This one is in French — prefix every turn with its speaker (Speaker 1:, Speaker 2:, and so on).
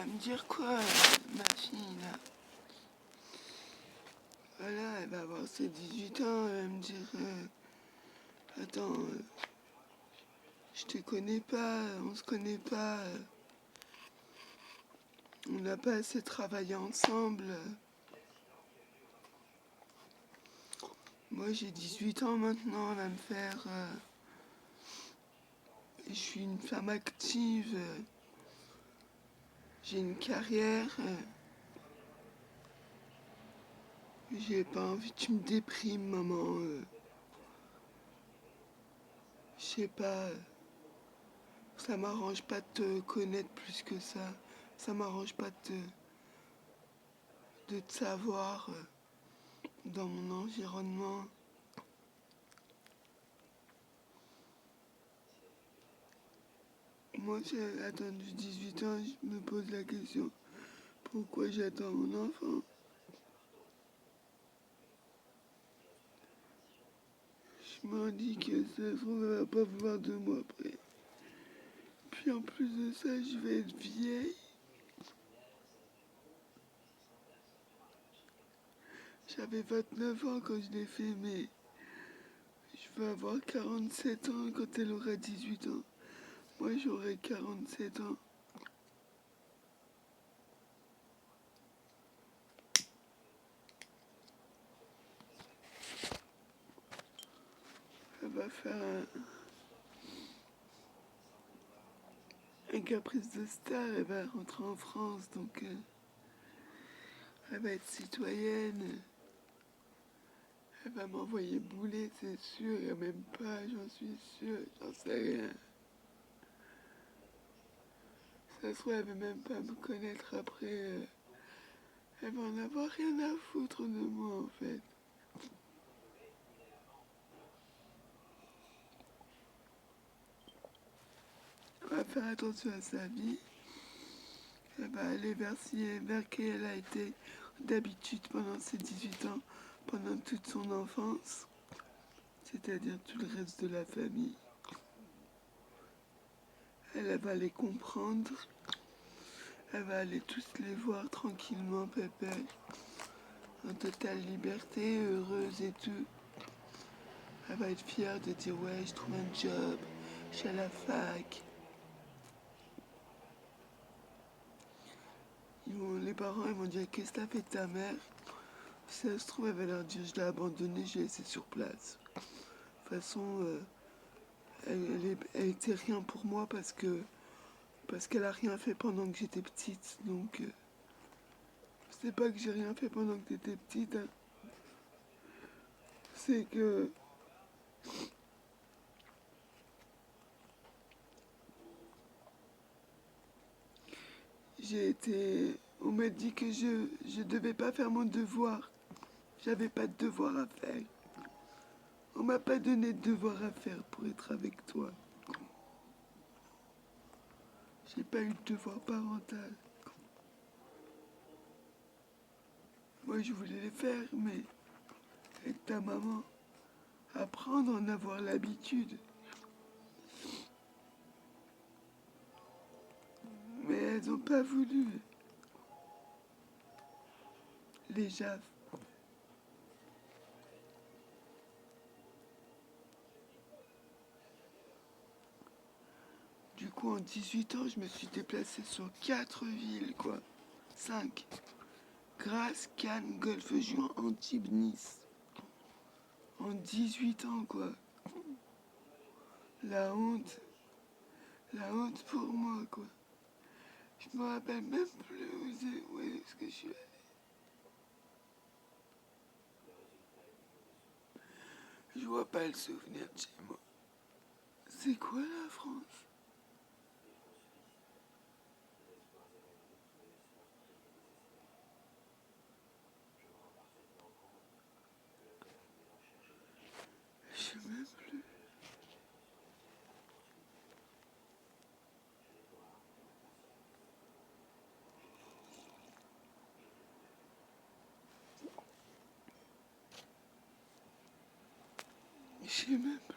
Speaker 1: va me dire quoi, ma fille, là? Voilà, elle va avoir ses 18 ans, elle va me dire attends, je te connais pas, on se connaît pas, on n'a pas assez travaillé ensemble. Moi j'ai 18 ans maintenant, elle va me faire. Je suis une femme active, j'ai une carrière, j'ai pas envie que tu me déprimes, maman. Je sais pas, ça m'arrange pas de te connaître plus que ça. Ça m'arrange pas de te savoir dans mon environnement. Moi, j'ai attendu 18 ans, je me pose la question, pourquoi j'attends mon enfant? Je me dis que ça se trouve, elle va pas vouloir de moi après. Puis en plus de ça, je vais être vieille. J'avais 29 ans quand je l'ai fait, mais je vais avoir 47 ans quand elle aura 18 ans. Moi, j'aurai 47 ans. Elle va faire un caprice de star, elle va rentrer en France, donc elle va être citoyenne. Elle va m'envoyer bouler, c'est sûr, et même pas, j'en suis sûr, j'en sais rien. Ça se trouve, elle veut même pas me connaître après. Elle va en avoir rien à foutre de moi, en fait. Elle va faire attention à sa vie. Elle va aller vers qui elle a été d'habitude pendant ses 18 ans, pendant toute son enfance, c'est-à-dire tout le reste de la famille. Elle va les comprendre. Elle va aller tous les voir tranquillement, pépère, en totale liberté, heureuse et tout. Elle va être fière de dire ouais, je trouve un job, je suis à la fac. Les parents ils vont dire qu'est-ce que t'as fait de ta mère? Si ça se trouve, elle va leur dire je l'ai abandonnée, je l'ai laissée sur place. De toute façon, elle était rien pour moi parce qu'elle a rien fait pendant que j'étais petite. Donc, c'est pas que j'ai rien fait pendant que t'étais petite. Hein. C'est que j'ai été. On m'a dit que je devais pas faire mon devoir. J'avais pas de devoir à faire. On m'a pas donné de devoir à faire pour être avec toi. J'ai pas eu de devoir parental. Moi, je voulais les faire, mais avec ta maman, apprendre à en avoir l'habitude. Mais elles ont pas voulu. Les JAF. Du coup, en 18 ans, je me suis déplacée sur 4 villes, quoi. 5. Grasse, Cannes, Golfe-Juan, Antibes, Nice. En 18 ans, quoi. La honte. La honte pour moi, quoi. Je me rappelle même plus où est-ce que je suis allée. Je vois pas le souvenir de chez moi. C'est quoi la France? Je sais même plus. Je sais même plus.